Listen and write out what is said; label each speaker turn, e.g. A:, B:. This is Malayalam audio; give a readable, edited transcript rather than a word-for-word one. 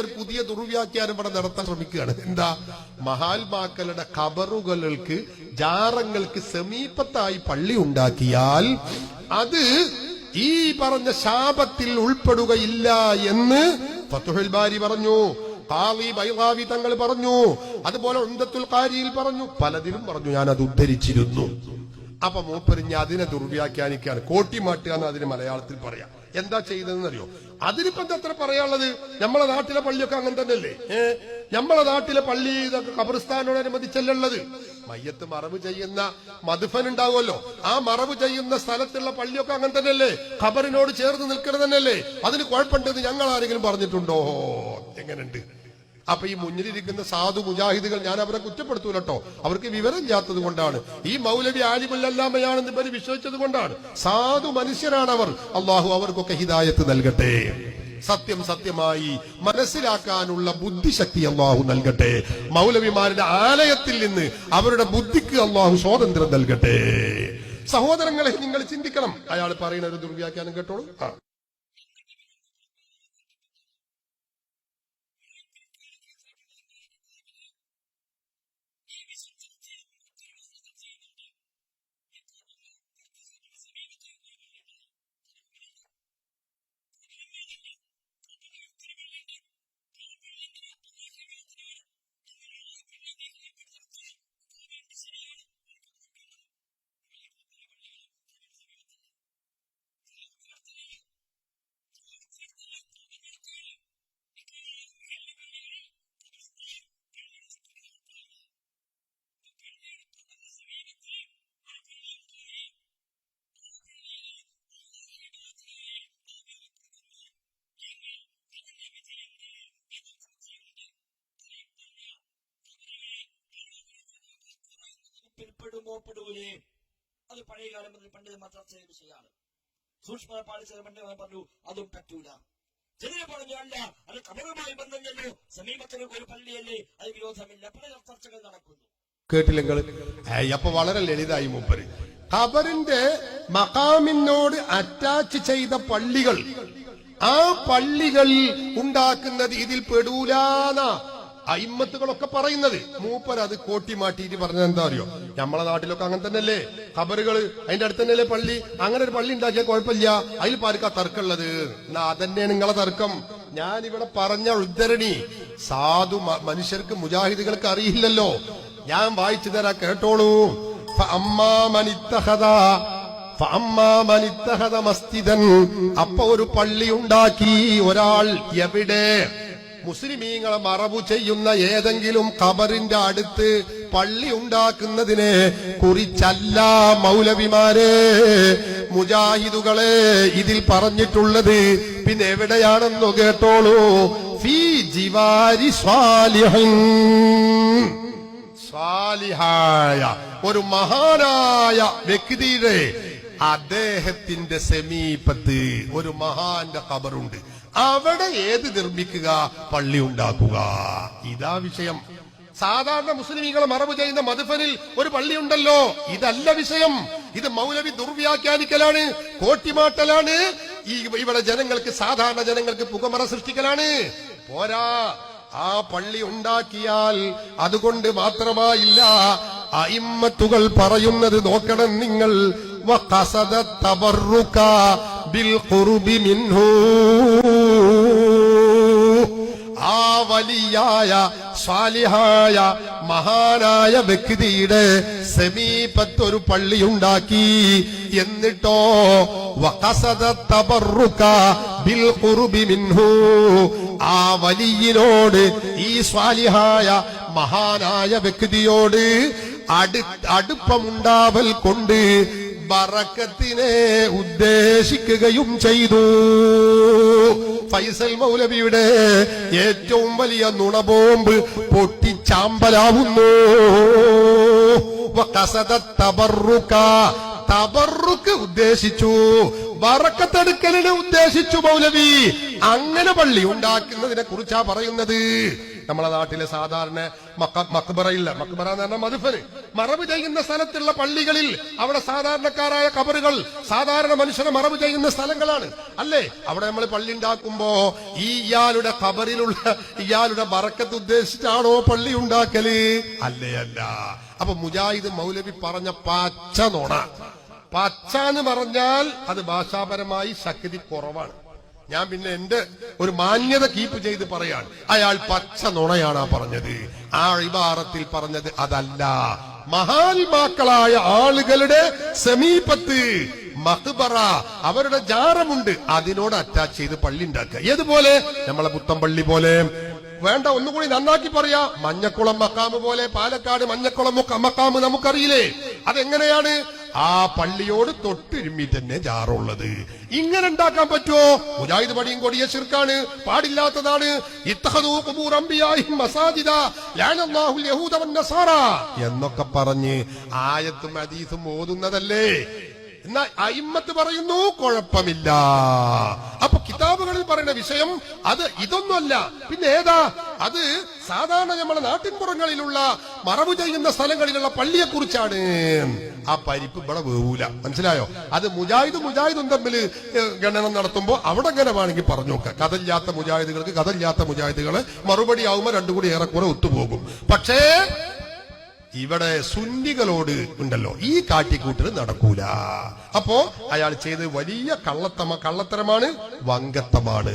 A: ഒരു പുതിയ ദുർവ്യാഖ്യാനം ഇവിടെ നടത്താൻ ശ്രമിക്കുകയാണ്. എന്താ? മഹാത്മാക്കളുടെ ഖബറുകൾക്ക് ജാറങ്ങൾക്ക് സമീപത്തായി പള്ളി ഉണ്ടാക്കിയാൽ അത് ഈ പറഞ്ഞ ശാപത്തിൽ ഉൾപ്പെടുകയില്ല എന്ന് ഫത്ഹുൽ ബാരി പറഞ്ഞു, ഖാദി ബൈഗാവി തങ്ങൾ പറഞ്ഞു, അതുപോലെ ഉംദത്തുൽ ഖാരിയിൽ പറഞ്ഞു, പലതിലും പറഞ്ഞു. ഞാൻ അത് ഉദ്ധരിച്ചിരുന്നു. അപ്പൊ മൂപ്പരിഞ്ഞ് അതിനെ ദുർവ്യാഖ്യാനിക്കാണ്, കോട്ടിമാട്ടുക എന്ന് അതിന് മലയാളത്തിൽ പറയാം. എന്താ ചെയ്തതെന്നറിയോ? അതിനിപ്പോ എന്താ അത്ര പറയാനുള്ളത്? നമ്മളെ നാട്ടിലെ പള്ളിയൊക്കെ അങ്ങനെ തന്നെയല്ലേ? നമ്മളെ നാട്ടിലെ പള്ളി ഇതൊക്കെ ഖബർസ്ഥാനോടനുബന്ധിച്ചല്ലുള്ളത്. മയ്യത്ത് മറവ് ചെയ്യുന്ന മദ്ഫൻ ഉണ്ടാവുമല്ലോ, ആ മറവ് ചെയ്യുന്ന സ്ഥലത്തുള്ള പള്ളിയൊക്കെ അങ്ങനെ തന്നെയല്ലേ? ഖബറിനോട് ചേർന്ന് നിൽക്കുന്നത് തന്നെയല്ലേ? അതിന് കുഴപ്പമുണ്ടെന്ന് ഞങ്ങൾ ആരെങ്കിലും പറഞ്ഞിട്ടുണ്ടോ? എങ്ങനെയുണ്ട്? അപ്പൊ ഈ മുന്നിലിരിക്കുന്ന സാധു മുജാഹിദുകൾ, ഞാൻ അവരെ കുറ്റപ്പെടുത്തൂല കേട്ടോ, അവർക്ക് വിവരമില്ലാത്തത് കൊണ്ടാണ്. ഈ മൗലവി ആലിമുല്ലല്ലാമയാണെന്ന് ഇവര് വിശ്വസിച്ചത് കൊണ്ടാണ്. സാധു മനുഷ്യരാണ് അവർ. അള്ളാഹു അവർക്കൊക്കെ ഹിദായത്ത് നൽകട്ടെ. സത്യം സത്യമായി മനസ്സിലാക്കാനുള്ള ബുദ്ധിശക്തി അള്ളാഹു നൽകട്ടെ. മൗലവിമാരുടെ ആലയത്തിൽ നിന്ന് അവരുടെ ബുദ്ധിക്ക് അള്ളാഹു സ്വാതന്ത്ര്യം നൽകട്ടെ. സഹോദരങ്ങളെ, നിങ്ങൾ ചിന്തിക്കണം. അയാൾ പറയുന്ന ഒരു ദുർവ്യാഖ്യാനം കേട്ടോളൂ.
B: പെടുമോ പെടൂലേ? അത് പഴയ കാലം മുതൽ പണ്ട് മദ്രസ വിഷയമാണ്. സൂക്ഷ്മ പാഠശാല പണ്ട് പറഞ്ഞു അതും പറ്റൂല. ചിലരെ പറഞ്ഞു അല്ല, അത് ഖബറുമായി ബന്ധമല്ലോ, സമീപത്തിലേക്ക് ഒരു പള്ളിയല്ലേ, അത് വിരോധമില്ല. പല ചർച്ചകൾ നടക്കുന്നു.
A: കേട്ടില്ലെങ്കിൽ അപ്പൊ വളരെ ലളിതായി മൂപ്പര് ഖബറിന്റെ മഖാമിനോട് അറ്റാച്ച് ചെയ്ത പള്ളികൾ, ആ പള്ളികൾ ഉണ്ടാക്കുന്നത് ഇതിൽ പെടൂലാന്നാ അയിമ്മത്തുകളൊക്കെ പറയുന്നത്. മൂപ്പർ അത് കോട്ടിമാട്ടിയിട്ട് പറഞ്ഞത് എന്താ അറിയോ? നമ്മളെ നാട്ടിലൊക്കെ അങ്ങനെ തന്നെയല്ലേ ഖബറുകൾ, അതിന്റെ അടുത്ത് തന്നെയല്ലേ പള്ളി. അങ്ങനെ ഒരു പള്ളി ഉണ്ടാക്കിയാൽ കുഴപ്പമില്ല, അതിൽ പാർക്കാ തർക്കമുള്ളത്. എന്നാ അതന്നെയാണ് നിങ്ങളെ തർക്കം. ഞാൻ ഇവിടെ പറഞ്ഞ ഉദ്ധരണി സാധു മനുഷ്യർക്ക് മുജാഹിദുകൾക്ക് അറിയില്ലല്ലോ. ഞാൻ വായിച്ചു തരാ, കേട്ടോളൂ. അപ്പൊ ഒരു പള്ളി ഉണ്ടാക്കി ഒരാൾ. എവിടെ? മുസ്ലിമീങ്ങളെ മറവു ചെയ്യുന്ന ഏതെങ്കിലും ഖബറിന്റെ അടുത്ത് പള്ളി ഉണ്ടാക്കുന്നതിനെ കുറിച്ചല്ല മൗലവിമാരെ, മുജാഹിദുകളെ ഇതിൽ പറഞ്ഞിട്ടുള്ളത്. പിന്നെ എവിടെയാണെന്നു കേട്ടോളൂ. ഫീ ജിവാരി സ്വാലിഹിൻ, സ്വാലിഹായ ഒരു മഹാനായ വ്യക്തിയുടെ അദ്ദേഹത്തിന്റെ സമീപത്ത് ഒരു മഹാന്റെ ഖബറുണ്ട്. അവിടെ ഏത് നിർമ്മിക്കുക? പള്ളി ഉണ്ടാക്കുക. ഇതാ വിഷയം. സാധാരണ മുസ്ലിമീങ്ങളെ മറവ് ചെയ്യുന്ന മദ്ഫനിൽ ഒരു പള്ളി ഉണ്ടല്ലോ, ഇതല്ല വിഷയം. ഇത് മൗലവി ദുർവ്യാഖ്യാനിക്കലാണ്, കോട്ടിമാട്ടലാണ്. ഇവിടെ ജനങ്ങൾക്ക്, സാധാരണ ജനങ്ങൾക്ക് പുകമറ സൃഷ്ടിക്കലാണ്. പോരാ, ആ പള്ളി ഉണ്ടാക്കിയാൽ അതുകൊണ്ട് മാത്രമായില്ല. അയിമ്മത്തുകൾ പറയുന്നത് നോക്കണം നിങ്ങൾ. വഖസദ തബറുക ബിൽ ഖുർബി മിൻഹു, ആ വലിയായ സ്വാലിഹായ മഹാനായ വ്യക്തിയുടെ സമീപത്തൊരു പള്ളിയുണ്ടാക്കി. എന്നിട്ടോ വഖസദ തബറുക ബിൽ ഖുർബി മിൻഹു, ആ വലിയിനോട്, ഈ സ്വാലിഹായ മഹാനായ വ്യക്തിയോട് അടുപ്പമുണ്ടാവൽ കൊണ്ട് ബറക്കത്തിനെ ഉദ്ദേശിക്കുകയും ചെയ്തു. ഫൈസൽ മൗലവിയുടെ ഏറ്റവും വലിയ നുണബോംബ് പൊട്ടിച്ചാമ്പലാവുന്നു. തബറുക്ക് ഉദ്ദേശിച്ചു, ബറക്കത്തെടുക്കലിനെ ഉദ്ദേശിച്ചു മൗലവി. അങ്ങനെ പള്ളി ഉണ്ടാക്കുന്നതിനെ കുറിച്ചാ പറയുന്നത്. നമ്മളെ നാട്ടിലെ സാധാരണ മക്ബറയില്ല, മക്ബറ എന്ന് പറഞ്ഞാൽ മദ്ഫന്, മറവ് ചെയ്യുന്ന സ്ഥലത്തുള്ള പള്ളികളിൽ അവിടെ സാധാരണക്കാരായ ഖബറുകൾ, സാധാരണ മനുഷ്യരെ മറവ് ചെയ്യുന്ന സ്ഥലങ്ങളാണ് അല്ലേ? അവിടെ നമ്മൾ പള്ളി ഉണ്ടാക്കുമ്പോ ഇയാളുടെ ഖബറിലുള്ള ഇയാളുടെ ബറക്കത്ത് ഉദ്ദേശിച്ചാണോ പള്ളി ഉണ്ടാക്കല്? അല്ലേ അല്ല. അപ്പൊ മുജാഹിദ് മൗലവി പറഞ്ഞ പച്ച നുണ, പച്ച എന്ന് പറഞ്ഞാൽ അത് ഭാഷാപരമായി ശക്തി കുറവാണ്. ഞാൻ പിന്നെ എന്റെ ഒരു മാന്യത കീപ്പ് ചെയ്ത് പറയാണ്, അയാൾ പച്ച നുണയാണ് പറഞ്ഞത്. ആ ഇബാറത്തിൽ പറഞ്ഞത് അതല്ല. മഹാത്മാക്കളായ ആളുകളുടെ സമീപത്ത് മഖ്ബറ, അവരുടെ ജാറമുണ്ട്, അതിനോട് അറ്റാച്ച് ചെയ്ത് പള്ളി ഉണ്ടാക്കുക. ഏതുപോലെ? നമ്മളെ പുത്തമ്പള്ളി പോലെ. വേണ്ട, ഒന്നുകൂടി നന്നാക്കി പറയാ, മഞ്ഞക്കുളം മക്കാമ് പോലെ. പാലക്കാട് മഞ്ഞക്കുളം മക്കാമ് നമുക്കറിയില്ലേ? അതെങ്ങനെയാണ്? ആ പള്ളിയോട് തൊട്ടിരുമ്മിട്ട് തന്നെ ജാറുള്ളത്. ഇങ്ങനെ ഉണ്ടാക്കാൻ പറ്റുമോ? മുജാഹിദ് പടിയും കൊടിയ ശിർക്കാണ്, പാടില്ലാത്തതാണ്. ഇത്തഖദൂ ഖുബൂർ അംബിയാഇഹിം മസാജിദ ലഅനല്ലാഹുൽ യഹൂദ വന്നസാറ എന്നൊക്കെ പറഞ്ഞ് ആയത്തും ഹദീസും ഓതുന്നതല്ലേ. എന്നാൽ അയിമ്മത്ത് പറയുന്നു കുഴപ്പമില്ല. അപ്പൊ കിതാബുകളിൽ പറയുന്ന വിഷയം അത് ഇതൊന്നുമല്ല. പിന്നെ ഏതാ അത്? സാധാരണ നമ്മളെ നാട്ടിൻപുറങ്ങളിലുള്ള മറവ് ചെയ്യുന്ന സ്ഥലങ്ങളിലുള്ള പള്ളിയെ കുറിച്ചാണ്. ആ പരിപ്പ് ഇവിടെ വേവൂല, മനസ്സിലായോ? അത് മുജാഹിദും തമ്മിൽ ഗണനം നടത്തുമ്പോ അവിടെ എങ്ങനെ വേണമെങ്കിൽ പറഞ്ഞു നോക്കാം. കഥയില്ലാത്ത മുജാഹിദുകൾക്ക് കഥയില്ലാത്ത മുജാഹിദുകള് മറുപടി ആവുമ്പോ രണ്ടും കൂടി ഏറെക്കുറെ ഒത്തുപോകും. പക്ഷേ ഇവിടെ സുന്നികളോട് ഉണ്ടല്ലോ ഈ കാട്ടിക്കൂട്ടൽ നടക്കൂല. അപ്പോ അയാൾ ചെയ്ത് വലിയ കള്ളത്തരമാണ്, വങ്കത്തമാണ്.